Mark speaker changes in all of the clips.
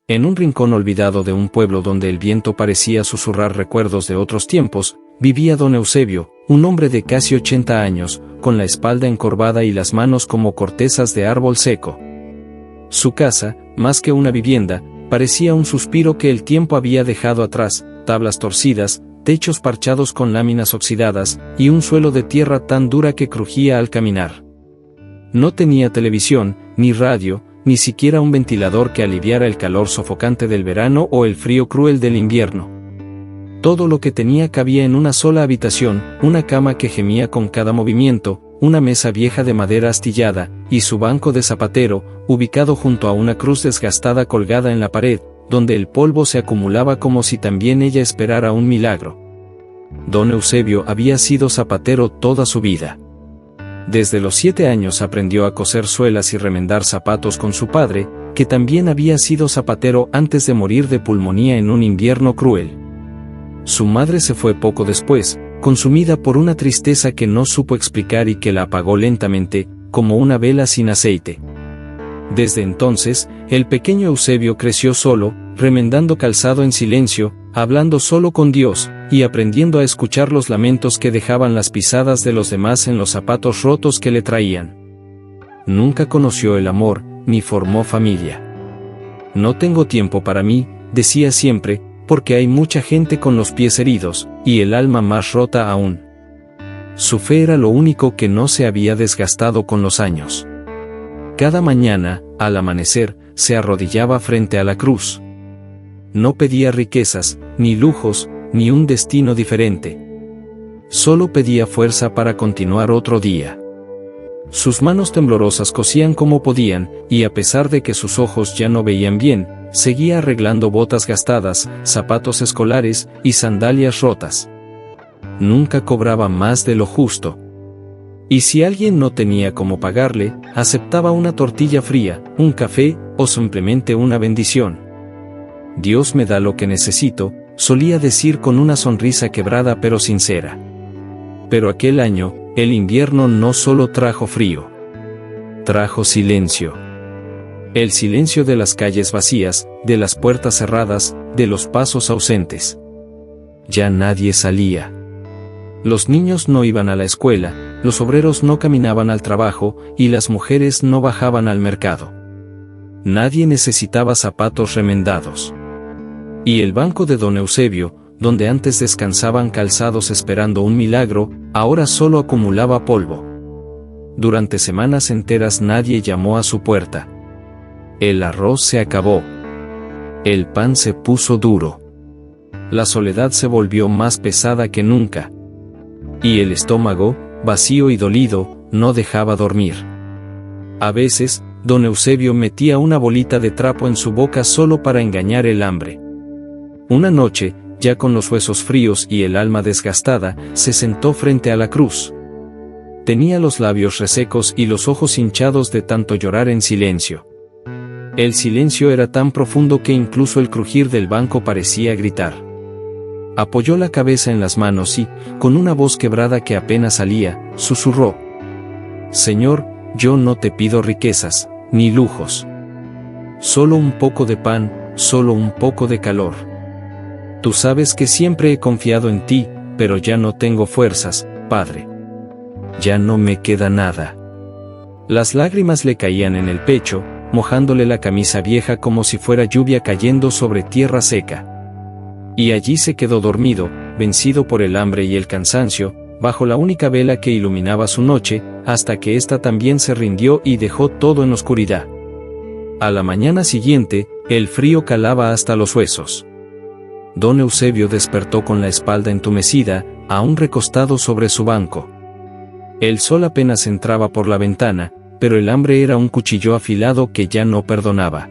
Speaker 1: En un rincón olvidado de un pueblo donde el viento parecía susurrar recuerdos de otros tiempos, vivía don Eusebio, un hombre de casi 80 años, con la espalda encorvada y las manos como cortezas de árbol seco. Su casa, más que una vivienda, parecía un suspiro que el tiempo había dejado atrás, tablas torcidas, techos parchados con láminas oxidadas, y un suelo de tierra tan dura que crujía al caminar. No tenía televisión, ni radio, ni siquiera un ventilador que aliviara el calor sofocante del verano o el frío cruel del invierno. Todo lo que tenía cabía en una sola habitación, una cama que gemía con cada movimiento, una mesa vieja de madera astillada, y su banco de zapatero, ubicado junto a una cruz desgastada colgada en la pared, donde el polvo se acumulaba como si también ella esperara un milagro. Don Eusebio había sido zapatero toda su vida. Desde los 7 años aprendió a coser suelas y remendar zapatos con su padre, que también había sido zapatero antes de morir de pulmonía en un invierno cruel. Su madre se fue poco después, consumida por una tristeza que no supo explicar y que la apagó lentamente, como una vela sin aceite. Desde entonces, el pequeño Eusebio creció solo, remendando calzado en silencio, hablando solo con Dios, y aprendiendo a escuchar los lamentos que dejaban las pisadas de los demás en los zapatos rotos que le traían. Nunca conoció el amor, ni formó familia. No tengo tiempo para mí, decía siempre, porque hay mucha gente con los pies heridos, y el alma más rota aún. Su fe era lo único que no se había desgastado con los años. Cada mañana, al amanecer, se arrodillaba frente a la cruz. No pedía riquezas, ni lujos, ni un destino diferente. Solo pedía fuerza para continuar otro día. Sus manos temblorosas cosían como podían, y a pesar de que sus ojos ya no veían bien, seguía arreglando botas gastadas, zapatos escolares y sandalias rotas. Nunca cobraba más de lo justo. Y si alguien no tenía cómo pagarle, aceptaba una tortilla fría, un café, o simplemente una bendición. Dios me da lo que necesito, solía decir con una sonrisa quebrada pero sincera. Pero aquel año, el invierno no solo trajo frío. Trajo silencio. El silencio de las calles vacías, de las puertas cerradas, de los pasos ausentes. Ya nadie salía. Los niños no iban a la escuela, los obreros no caminaban al trabajo, y las mujeres no bajaban al mercado. Nadie necesitaba zapatos remendados. Y el banco de don Eusebio, donde antes descansaban calzados esperando un milagro, ahora solo acumulaba polvo. Durante semanas enteras nadie llamó a su puerta. El arroz se acabó. El pan se puso duro. La soledad se volvió más pesada que nunca. Y el estómago, vacío y dolido, no dejaba dormir. A veces, don Eusebio metía una bolita de trapo en su boca solo para engañar el hambre. Una noche, ya con los huesos fríos y el alma desgastada, se sentó frente a la cruz. Tenía los labios resecos y los ojos hinchados de tanto llorar en silencio. El silencio era tan profundo que incluso el crujir del banco parecía gritar. Apoyó la cabeza en las manos y, con una voz quebrada que apenas salía, susurró: Señor, yo no te pido riquezas, ni lujos. Solo un poco de pan, solo un poco de calor. Tú sabes que siempre he confiado en ti, pero ya no tengo fuerzas, Padre. Ya no me queda nada. Las lágrimas le caían en el pecho, mojándole la camisa vieja como si fuera lluvia cayendo sobre tierra seca. Y allí se quedó dormido, vencido por el hambre y el cansancio, bajo la única vela que iluminaba su noche, hasta que ésta también se rindió y dejó todo en oscuridad. A la mañana siguiente, el frío calaba hasta los huesos. Don Eusebio despertó con la espalda entumecida, aún recostado sobre su banco. El sol apenas entraba por la ventana, pero el hambre era un cuchillo afilado que ya no perdonaba.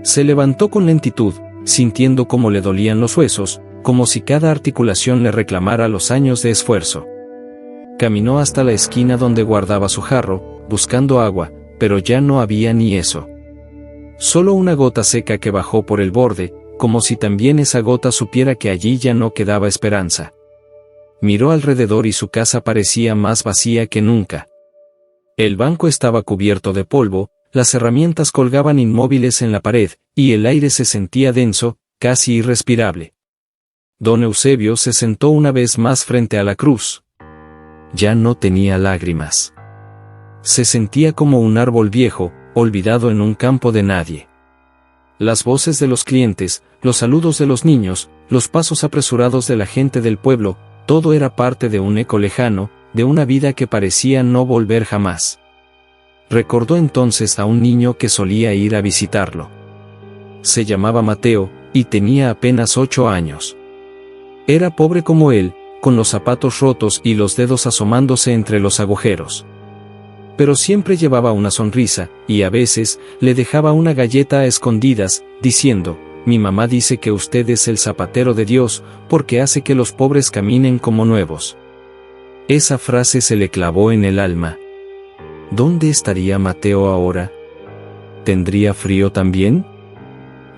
Speaker 1: Se levantó con lentitud, sintiendo cómo le dolían los huesos, como si cada articulación le reclamara los años de esfuerzo. Caminó hasta la esquina donde guardaba su jarro, buscando agua, pero ya no había ni eso. Solo una gota seca que bajó por el borde, como si también esa gota supiera que allí ya no quedaba esperanza. Miró alrededor y su casa parecía más vacía que nunca. El banco estaba cubierto de polvo, las herramientas colgaban inmóviles en la pared, y el aire se sentía denso, casi irrespirable. Don Eusebio se sentó una vez más frente a la cruz. Ya no tenía lágrimas. Se sentía como un árbol viejo, olvidado en un campo de nadie. Las voces de los clientes, los saludos de los niños, los pasos apresurados de la gente del pueblo, todo era parte de un eco lejano, de una vida que parecía no volver jamás. Recordó entonces a un niño que solía ir a visitarlo. Se llamaba Mateo, y tenía apenas 8 años. Era pobre como él, con los zapatos rotos y los dedos asomándose entre los agujeros. Pero siempre llevaba una sonrisa, y a veces le dejaba una galleta a escondidas, diciendo: «Mi mamá dice que usted es el zapatero de Dios, porque hace que los pobres caminen como nuevos». Esa frase se le clavó en el alma. ¿Dónde estaría Mateo ahora? ¿Tendría frío también?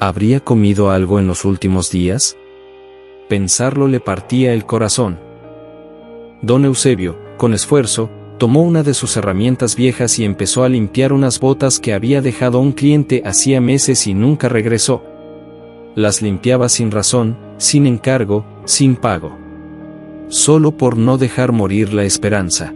Speaker 1: ¿Habría comido algo en los últimos días? Pensarlo le partía el corazón. Don Eusebio, con esfuerzo, tomó una de sus herramientas viejas y empezó a limpiar unas botas que había dejado un cliente hacía meses y nunca regresó. Las limpiaba sin razón, sin encargo, sin pago. Solo por no dejar morir la esperanza.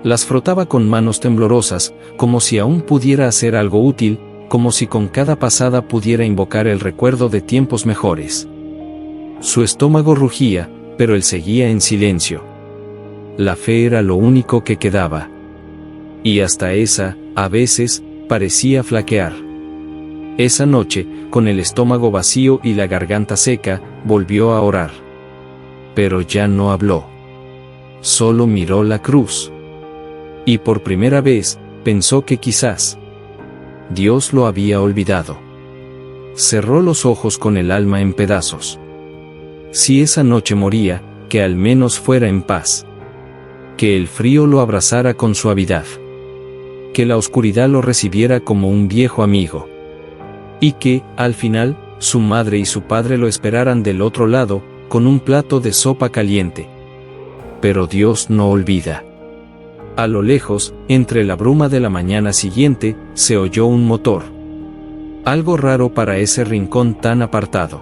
Speaker 1: Las frotaba con manos temblorosas, como si aún pudiera hacer algo útil, como si con cada pasada pudiera invocar el recuerdo de tiempos mejores. Su estómago rugía, pero él seguía en silencio. La fe era lo único que quedaba. Y hasta esa, a veces, parecía flaquear. Esa noche, con el estómago vacío y la garganta seca, volvió a orar. Pero ya no habló. Solo miró la cruz. Y por primera vez, pensó que quizás Dios lo había olvidado. Cerró los ojos con el alma en pedazos. Si esa noche moría, que al menos fuera en paz. Que el frío lo abrazara con suavidad. Que la oscuridad lo recibiera como un viejo amigo. Y que, al final, su madre y su padre lo esperaran del otro lado, con un plato de sopa caliente. Pero Dios no olvida. A lo lejos, entre la bruma de la mañana siguiente, se oyó un motor. Algo raro para ese rincón tan apartado.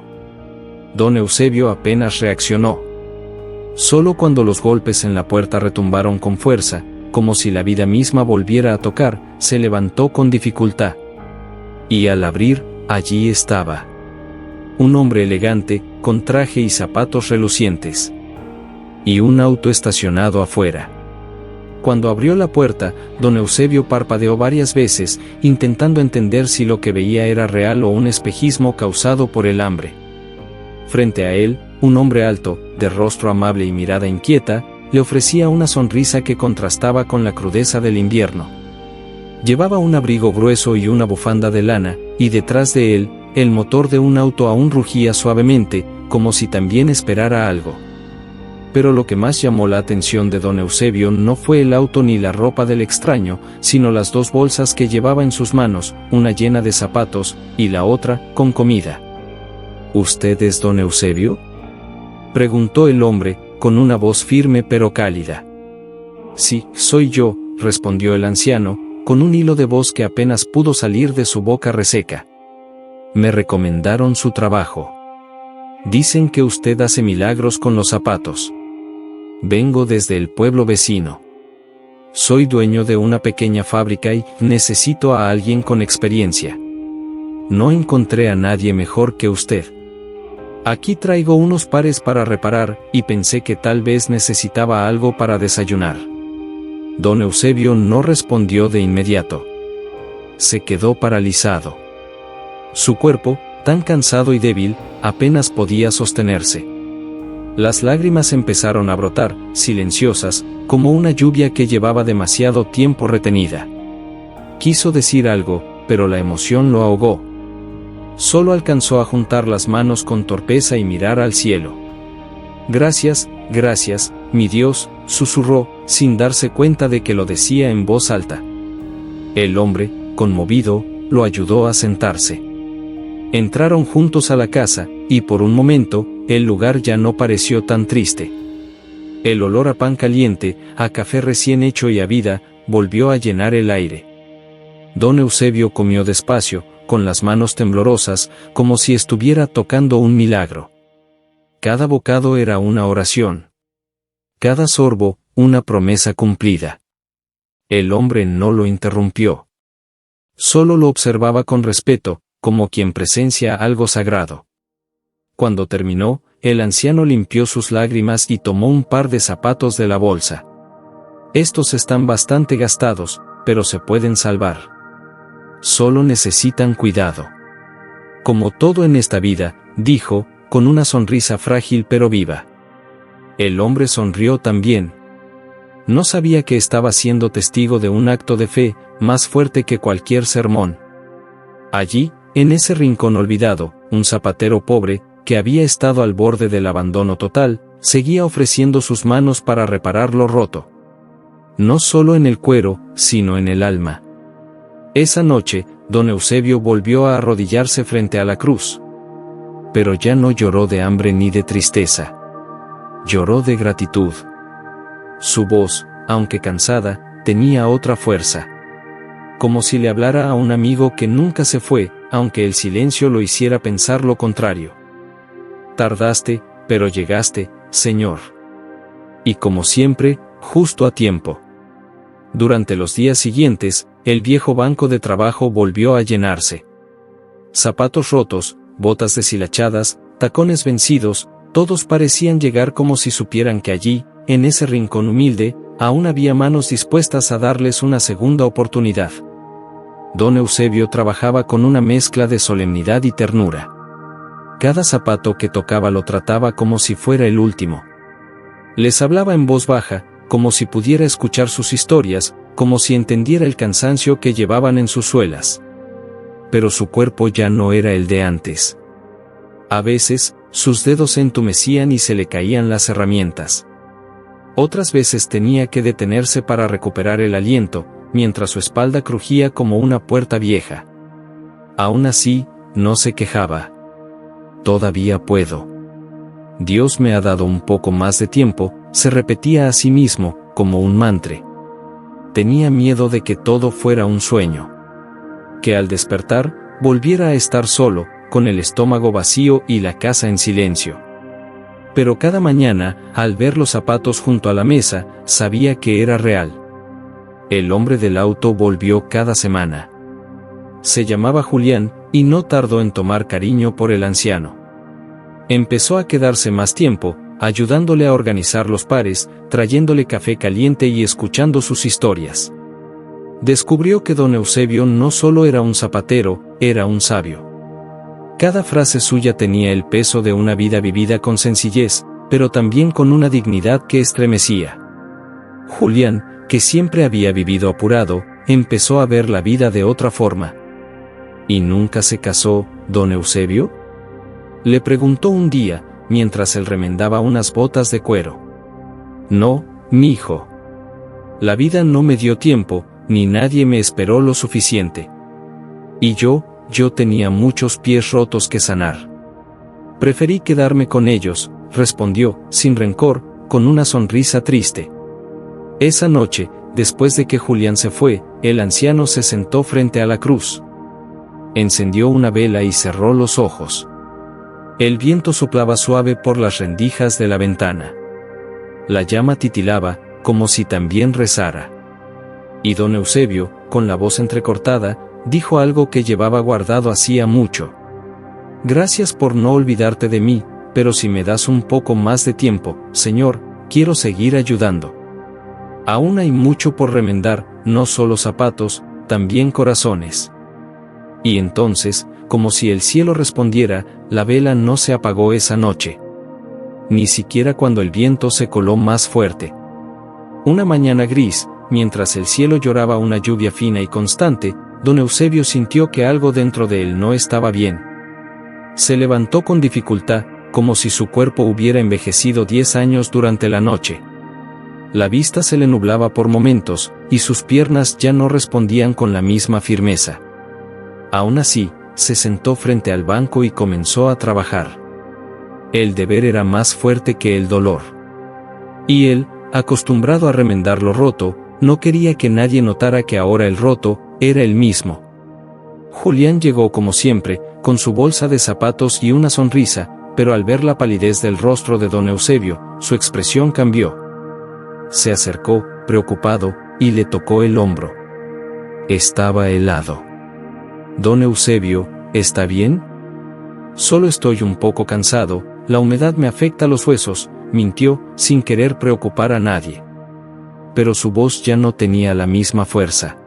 Speaker 1: Don Eusebio apenas reaccionó. Solo cuando los golpes en la puerta retumbaron con fuerza, como si la vida misma volviera a tocar, se levantó con dificultad. Y al abrir, allí estaba. Un hombre elegante, con traje y zapatos relucientes. Y un auto estacionado afuera. Cuando abrió la puerta, don Eusebio parpadeó varias veces, intentando entender si lo que veía era real o un espejismo causado por el hambre. Frente a él, un hombre alto, de rostro amable y mirada inquieta, le ofrecía una sonrisa que contrastaba con la crudeza del invierno. Llevaba un abrigo grueso y una bufanda de lana, y detrás de él, el motor de un auto aún rugía suavemente, como si también esperara algo. Pero lo que más llamó la atención de don Eusebio no fue el auto ni la ropa del extraño, sino las dos bolsas que llevaba en sus manos, una llena de zapatos, y la otra, con comida. ¿Usted es don Eusebio?, preguntó el hombre, con una voz firme pero cálida. Sí, soy yo, respondió el anciano, con un hilo de voz que apenas pudo salir de su boca reseca. Me recomendaron su trabajo. Dicen que usted hace milagros con los zapatos. Vengo desde el pueblo vecino. Soy dueño de una pequeña fábrica y necesito a alguien con experiencia. No encontré a nadie mejor que usted. Aquí traigo unos pares para reparar, y pensé que tal vez necesitaba algo para desayunar. Don Eusebio no respondió de inmediato. Se quedó paralizado. Su cuerpo, tan cansado y débil, apenas podía sostenerse. Las lágrimas empezaron a brotar, silenciosas, como una lluvia que llevaba demasiado tiempo retenida. Quiso decir algo, pero la emoción lo ahogó. Solo alcanzó a juntar las manos con torpeza y mirar al cielo. Gracias, gracias, mi Dios, susurró, sin darse cuenta de que lo decía en voz alta. El hombre, conmovido, lo ayudó a sentarse. Entraron juntos a la casa, y por un momento, el lugar ya no pareció tan triste. El olor a pan caliente, a café recién hecho y a vida, volvió a llenar el aire. Don Eusebio comió despacio, con las manos temblorosas, como si estuviera tocando un milagro. Cada bocado era una oración. Cada sorbo, una promesa cumplida. El hombre no lo interrumpió. Solo lo observaba con respeto, como quien presencia algo sagrado. Cuando terminó, el anciano limpió sus lágrimas y tomó un par de zapatos de la bolsa. Estos están bastante gastados, pero se pueden salvar. Solo necesitan cuidado. Como todo en esta vida, dijo, con una sonrisa frágil pero viva. El hombre sonrió también. No sabía que estaba siendo testigo de un acto de fe, más fuerte que cualquier sermón. Allí, en ese rincón olvidado, un zapatero pobre, que había estado al borde del abandono total, seguía ofreciendo sus manos para reparar lo roto. No solo en el cuero, sino en el alma. Esa noche, don Eusebio volvió a arrodillarse frente a la cruz. Pero ya no lloró de hambre ni de tristeza. Lloró de gratitud. Su voz, aunque cansada, tenía otra fuerza. Como si le hablara a un amigo que nunca se fue, aunque el silencio lo hiciera pensar lo contrario. Tardaste, pero llegaste, Señor. Y como siempre, justo a tiempo. Durante los días siguientes, el viejo banco de trabajo volvió a llenarse. Zapatos rotos, botas deshilachadas, tacones vencidos, todos parecían llegar como si supieran que allí, en ese rincón humilde, aún había manos dispuestas a darles una segunda oportunidad. Don Eusebio trabajaba con una mezcla de solemnidad y ternura. Cada zapato que tocaba lo trataba como si fuera el último. Les hablaba en voz baja, como si pudiera escuchar sus historias, como si entendiera el cansancio que llevaban en sus suelas. Pero su cuerpo ya no era el de antes. A veces, sus dedos se entumecían y se le caían las herramientas. Otras veces tenía que detenerse para recuperar el aliento, mientras su espalda crujía como una puerta vieja. Aún así, no se quejaba. Todavía puedo. Dios me ha dado un poco más de tiempo, se repetía a sí mismo, como un mantra. Tenía miedo de que todo fuera un sueño. Que al despertar, volviera a estar solo, con el estómago vacío y la casa en silencio. Pero cada mañana, al ver los zapatos junto a la mesa, sabía que era real. El hombre del auto volvió cada semana. Se llamaba Julián, y no tardó en tomar cariño por el anciano. Empezó a quedarse más tiempo, ayudándole a organizar los pares, trayéndole café caliente y escuchando sus historias. Descubrió que don Eusebio no solo era un zapatero, era un sabio. Cada frase suya tenía el peso de una vida vivida con sencillez, pero también con una dignidad que estremecía. Julián, que siempre había vivido apurado, empezó a ver la vida de otra forma. ¿Y nunca se casó, don Eusebio?, le preguntó un día, mientras él remendaba unas botas de cuero. No, mi hijo. La vida no me dio tiempo, ni nadie me esperó lo suficiente. Y yo tenía muchos pies rotos que sanar. Preferí quedarme con ellos, respondió, sin rencor, con una sonrisa triste. Esa noche, después de que Julián se fue, el anciano se sentó frente a la cruz. Encendió una vela y cerró los ojos. El viento soplaba suave por las rendijas de la ventana. La llama titilaba, como si también rezara. Y don Eusebio, con la voz entrecortada, dijo algo que llevaba guardado hacía mucho. Gracias por no olvidarte de mí, pero si me das un poco más de tiempo, Señor, quiero seguir ayudando. Aún hay mucho por remendar, no solo zapatos, también corazones. Y entonces, como si el cielo respondiera, la vela no se apagó esa noche. Ni siquiera cuando el viento se coló más fuerte. Una mañana gris, mientras el cielo lloraba una lluvia fina y constante, don Eusebio sintió que algo dentro de él no estaba bien. Se levantó con dificultad, como si su cuerpo hubiera envejecido 10 años durante la noche. La vista se le nublaba por momentos, y sus piernas ya no respondían con la misma firmeza. Aún así, se sentó frente al banco y comenzó a trabajar. El deber era más fuerte que el dolor. Y él, acostumbrado a remendar lo roto, no quería que nadie notara que ahora el roto era el mismo. Julián llegó como siempre, con su bolsa de zapatos y una sonrisa, pero al ver la palidez del rostro de don Eusebio, su expresión cambió. Se acercó, preocupado, y le tocó el hombro. Estaba helado. Don Eusebio, ¿está bien? Solo estoy un poco cansado, la humedad me afecta los huesos, mintió, sin querer preocupar a nadie. Pero su voz ya no tenía la misma fuerza.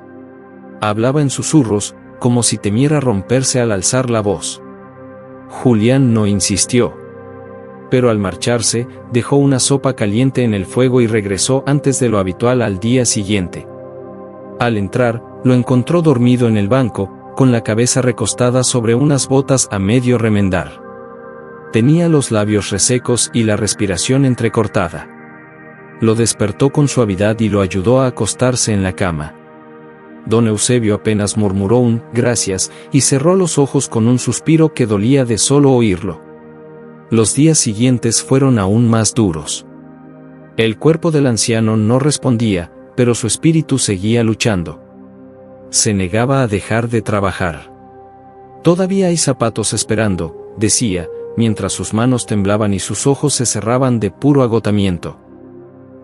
Speaker 1: Hablaba en susurros, como si temiera romperse al alzar la voz. Julián no insistió. Pero al marcharse, dejó una sopa caliente en el fuego y regresó antes de lo habitual al día siguiente. Al entrar, lo encontró dormido en el banco, con la cabeza recostada sobre unas botas a medio remendar. Tenía los labios resecos y la respiración entrecortada. Lo despertó con suavidad y lo ayudó a acostarse en la cama. Don Eusebio apenas murmuró un «gracias» y cerró los ojos con un suspiro que dolía de solo oírlo. Los días siguientes fueron aún más duros. El cuerpo del anciano no respondía, pero su espíritu seguía luchando. Se negaba a dejar de trabajar. «Todavía hay zapatos esperando», decía, mientras sus manos temblaban y sus ojos se cerraban de puro agotamiento.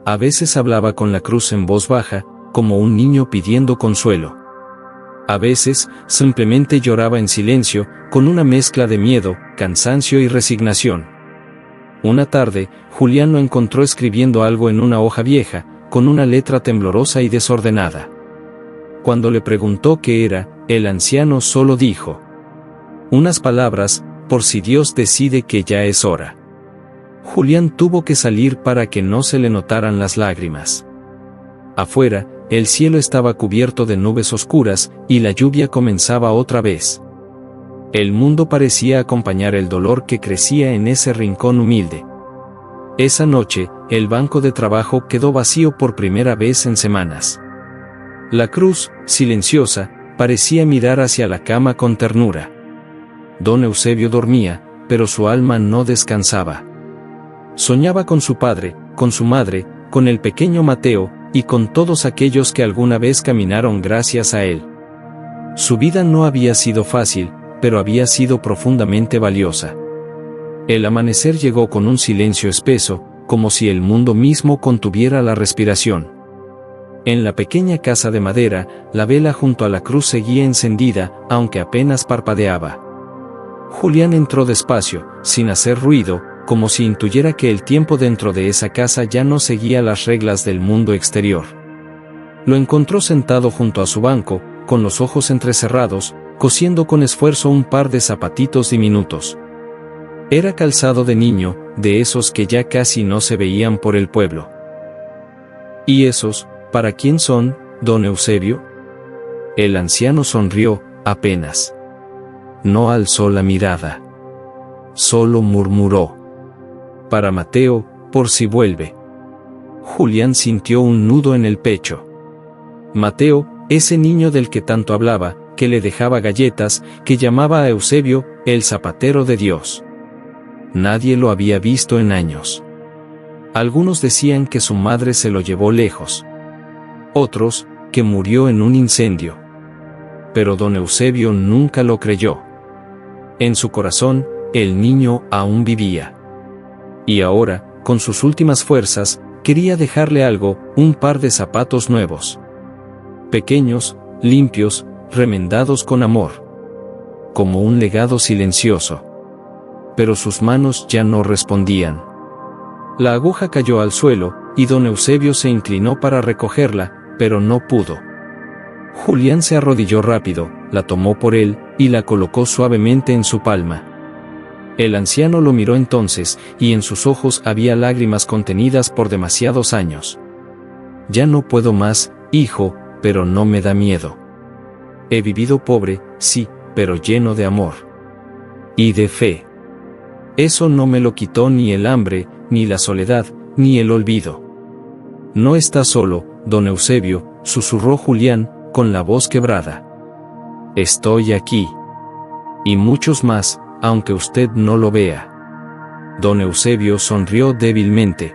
Speaker 1: A veces hablaba con la cruz en voz baja, como un niño pidiendo consuelo. A veces, simplemente lloraba en silencio, con una mezcla de miedo, cansancio y resignación. Una tarde, Julián lo encontró escribiendo algo en una hoja vieja, con una letra temblorosa y desordenada. Cuando le preguntó qué era, el anciano solo dijo unas palabras, por si Dios decide que ya es hora. Julián tuvo que salir para que no se le notaran las lágrimas. Afuera, el cielo estaba cubierto de nubes oscuras, y la lluvia comenzaba otra vez. El mundo parecía acompañar el dolor que crecía en ese rincón humilde. Esa noche, el banco de trabajo quedó vacío por primera vez en semanas. La cruz, silenciosa, parecía mirar hacia la cama con ternura. Don Eusebio dormía, pero su alma no descansaba. Soñaba con su padre, con su madre, con el pequeño Mateo, y con todos aquellos que alguna vez caminaron gracias a él. Su vida no había sido fácil, pero había sido profundamente valiosa. El amanecer llegó con un silencio espeso, como si el mundo mismo contuviera la respiración. En la pequeña casa de madera, la vela junto a la cruz seguía encendida, aunque apenas parpadeaba. Julián entró despacio, sin hacer ruido, como si intuyera que el tiempo dentro de esa casa ya no seguía las reglas del mundo exterior. Lo encontró sentado junto a su banco, con los ojos entrecerrados, cosiendo con esfuerzo un par de zapatitos diminutos. Era calzado de niño, de esos que ya casi no se veían por el pueblo. ¿Y esos, para quién son, don Eusebio? El anciano sonrió, apenas. No alzó la mirada. Solo murmuró: para Mateo, por si vuelve. Julián sintió un nudo en el pecho. Mateo, ese niño del que tanto hablaba, que le dejaba galletas, que llamaba a Eusebio, el zapatero de Dios. Nadie lo había visto en años. Algunos decían que su madre se lo llevó lejos. Otros, que murió en un incendio. Pero don Eusebio nunca lo creyó. En su corazón, el niño aún vivía. Y ahora, con sus últimas fuerzas, quería dejarle algo, un par de zapatos nuevos. Pequeños, limpios, remendados con amor. Como un legado silencioso. Pero sus manos ya no respondían. La aguja cayó al suelo, y don Eusebio se inclinó para recogerla, pero no pudo. Julián se arrodilló rápido, la tomó por él, y la colocó suavemente en su palma. El anciano lo miró entonces, y en sus ojos había lágrimas contenidas por demasiados años. Ya no puedo más, hijo, pero no me da miedo. He vivido pobre, sí, pero lleno de amor. Y de fe. Eso no me lo quitó ni el hambre, ni la soledad, ni el olvido. No está solo, don Eusebio, susurró Julián, con la voz quebrada. Estoy aquí. Y muchos más, aunque usted no lo vea. Don Eusebio sonrió débilmente.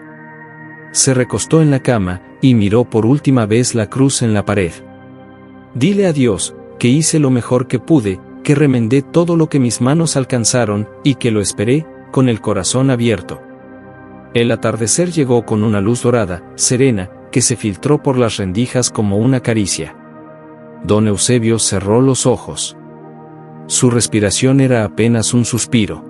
Speaker 1: Se recostó en la cama, y miró por última vez la cruz en la pared. Dile a Dios, que hice lo mejor que pude, que remendé todo lo que mis manos alcanzaron, y que lo esperé, con el corazón abierto. El atardecer llegó con una luz dorada, serena, que se filtró por las rendijas como una caricia. Don Eusebio cerró los ojos. Su respiración era apenas un suspiro.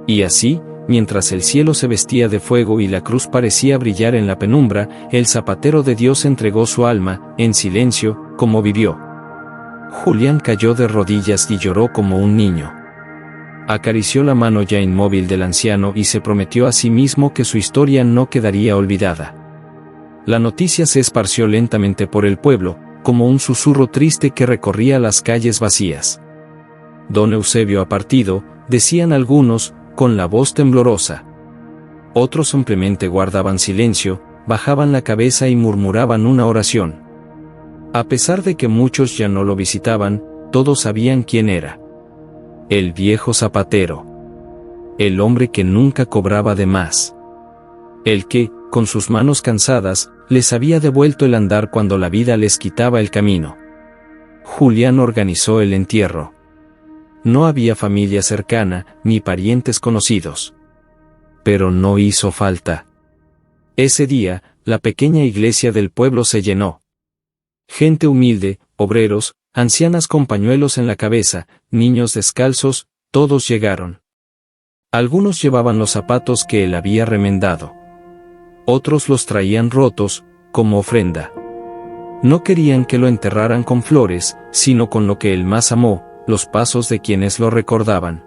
Speaker 1: Y así, mientras el cielo se vestía de fuego y la cruz parecía brillar en la penumbra, el zapatero de Dios entregó su alma, en silencio, como vivió. Julián cayó de rodillas y lloró como un niño. Acarició la mano ya inmóvil del anciano y se prometió a sí mismo que su historia no quedaría olvidada. La noticia se esparció lentamente por el pueblo, como un susurro triste que recorría las calles vacías. Don Eusebio ha partido, decían algunos, con la voz temblorosa. Otros simplemente guardaban silencio, bajaban la cabeza y murmuraban una oración. A pesar de que muchos ya no lo visitaban, todos sabían quién era. El viejo zapatero. El hombre que nunca cobraba de más. El que, con sus manos cansadas, les había devuelto el andar cuando la vida les quitaba el camino. Julián organizó el entierro. No había familia cercana, ni parientes conocidos. Pero no hizo falta. Ese día, la pequeña iglesia del pueblo se llenó. Gente humilde, obreros, ancianas con pañuelos en la cabeza, niños descalzos, todos llegaron. Algunos llevaban los zapatos que él había remendado. Otros los traían rotos, como ofrenda. No querían que lo enterraran con flores, sino con lo que él más amó, los pasos de quienes lo recordaban.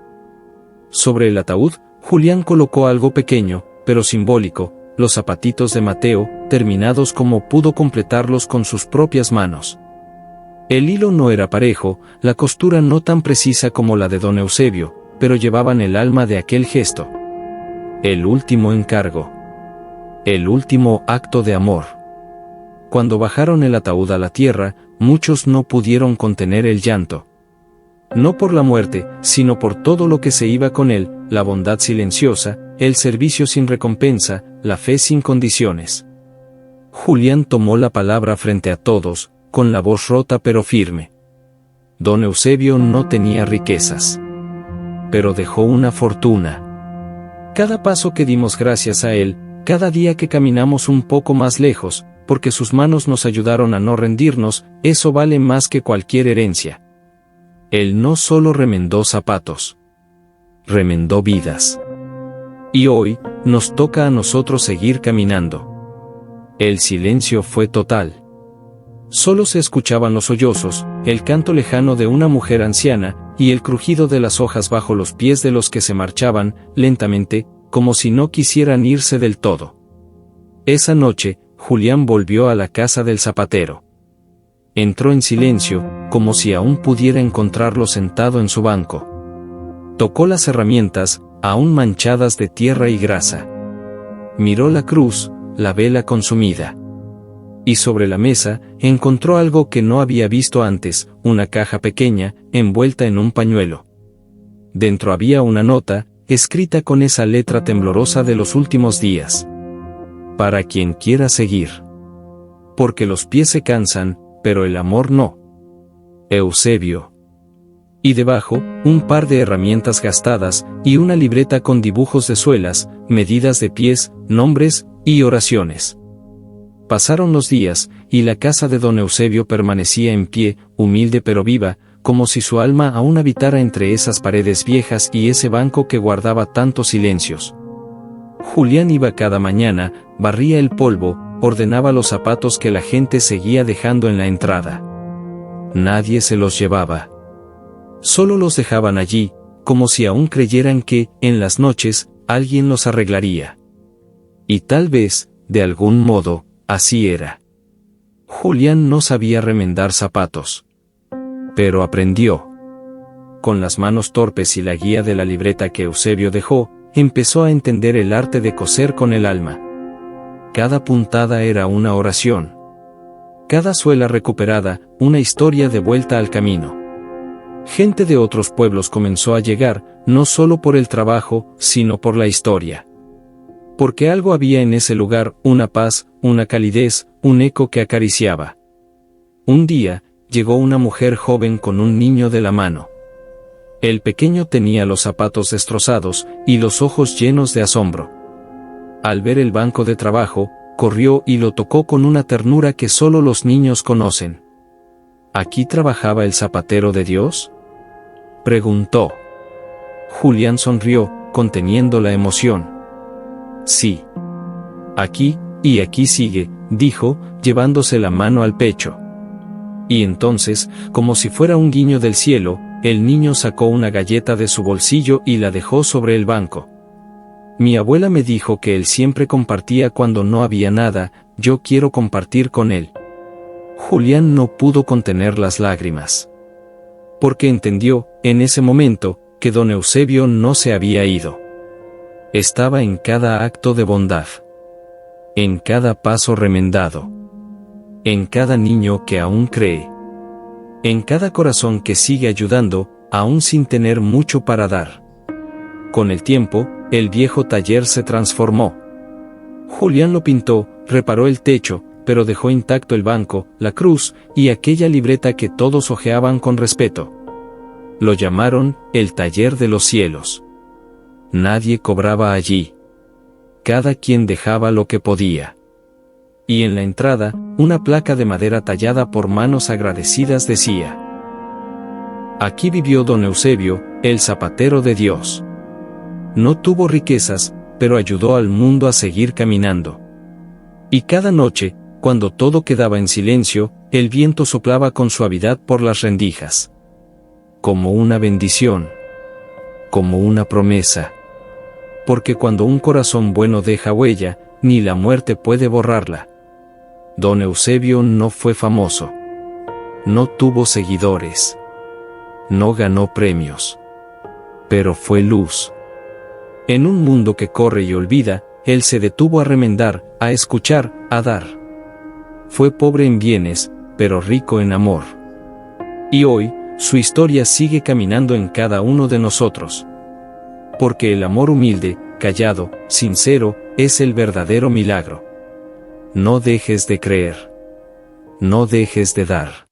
Speaker 1: Sobre el ataúd, Julián colocó algo pequeño, pero simbólico, los zapatitos de Mateo, terminados como pudo completarlos con sus propias manos. El hilo no era parejo, la costura no tan precisa como la de don Eusebio, pero llevaban el alma de aquel gesto. El último encargo. El último acto de amor. Cuando bajaron el ataúd a la tierra, muchos no pudieron contener el llanto. No por la muerte, sino por todo lo que se iba con él, la bondad silenciosa, el servicio sin recompensa, la fe sin condiciones. Julián tomó la palabra frente a todos, con la voz rota pero firme. Don Eusebio no tenía riquezas. Pero dejó una fortuna. Cada paso que dimos gracias a él, cada día que caminamos un poco más lejos, porque sus manos nos ayudaron a no rendirnos, eso vale más que cualquier herencia. Él no solo remendó zapatos. Remendó vidas. Y hoy, nos toca a nosotros seguir caminando. El silencio fue total. Solo se escuchaban los sollozos, el canto lejano de una mujer anciana, y el crujido de las hojas bajo los pies de los que se marchaban, lentamente, como si no quisieran irse del todo. Esa noche, Julián volvió a la casa del zapatero. Entró en silencio, como si aún pudiera encontrarlo sentado en su banco. Tocó las herramientas, aún manchadas de tierra y grasa. Miró la cruz, la vela consumida. Y sobre la mesa, encontró algo que no había visto antes, una caja pequeña, envuelta en un pañuelo. Dentro había una nota, escrita con esa letra temblorosa de los últimos días. Para quien quiera seguir. Porque los pies se cansan, pero el amor no. Eusebio. Y debajo, un par de herramientas gastadas, y una libreta con dibujos de suelas, medidas de pies, nombres, y oraciones. Pasaron los días, y la casa de don Eusebio permanecía en pie, humilde pero viva, como si su alma aún habitara entre esas paredes viejas y ese banco que guardaba tantos silencios. Julián iba cada mañana, barría el polvo, ordenaba los zapatos que la gente seguía dejando en la entrada. Nadie se los llevaba. Solo los dejaban allí, como si aún creyeran que, en las noches, alguien los arreglaría. Y tal vez, de algún modo, así era. Julián no sabía remendar zapatos. Pero aprendió. Con las manos torpes y la guía de la libreta que Eusebio dejó, empezó a entender el arte de coser con el alma. Cada puntada era una oración. Cada suela recuperada, una historia de vuelta al camino. Gente de otros pueblos comenzó a llegar, no solo por el trabajo, sino por la historia. Porque algo había en ese lugar, una paz, una calidez, un eco que acariciaba. Un día, llegó una mujer joven con un niño de la mano. El pequeño tenía los zapatos destrozados y los ojos llenos de asombro. Al ver el banco de trabajo, corrió y lo tocó con una ternura que solo los niños conocen. ¿Aquí trabajaba el zapatero de Dios?, preguntó. Julián sonrió, conteniendo la emoción. Sí. Aquí, y aquí sigue, dijo, llevándose la mano al pecho. Y entonces, como si fuera un guiño del cielo, el niño sacó una galleta de su bolsillo y la dejó sobre el banco. Mi abuela me dijo que él siempre compartía cuando no había nada, yo quiero compartir con él. Julián no pudo contener las lágrimas. Porque entendió, en ese momento, que don Eusebio no se había ido. Estaba en cada acto de bondad. En cada paso remendado. En cada niño que aún cree. En cada corazón que sigue ayudando, aún sin tener mucho para dar. Con el tiempo, el viejo taller se transformó. Julián lo pintó, reparó el techo, pero dejó intacto el banco, la cruz, y aquella libreta que todos hojeaban con respeto. Lo llamaron, el taller de los cielos. Nadie cobraba allí. Cada quien dejaba lo que podía. Y en la entrada, una placa de madera tallada por manos agradecidas decía: aquí vivió don Eusebio, el zapatero de Dios. No tuvo riquezas, pero ayudó al mundo a seguir caminando. Y cada noche, cuando todo quedaba en silencio, el viento soplaba con suavidad por las rendijas. Como una bendición. Como una promesa. Porque cuando un corazón bueno deja huella, ni la muerte puede borrarla. Don Eusebio no fue famoso. No tuvo seguidores. No ganó premios. Pero fue luz. En un mundo que corre y olvida, él se detuvo a remendar, a escuchar, a dar. Fue pobre en bienes, pero rico en amor. Y hoy, su historia sigue caminando en cada uno de nosotros. Porque el amor humilde, callado, sincero, es el verdadero milagro. No dejes de creer. No dejes de dar.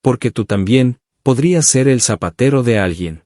Speaker 1: Porque tú también podrías ser el zapatero de alguien.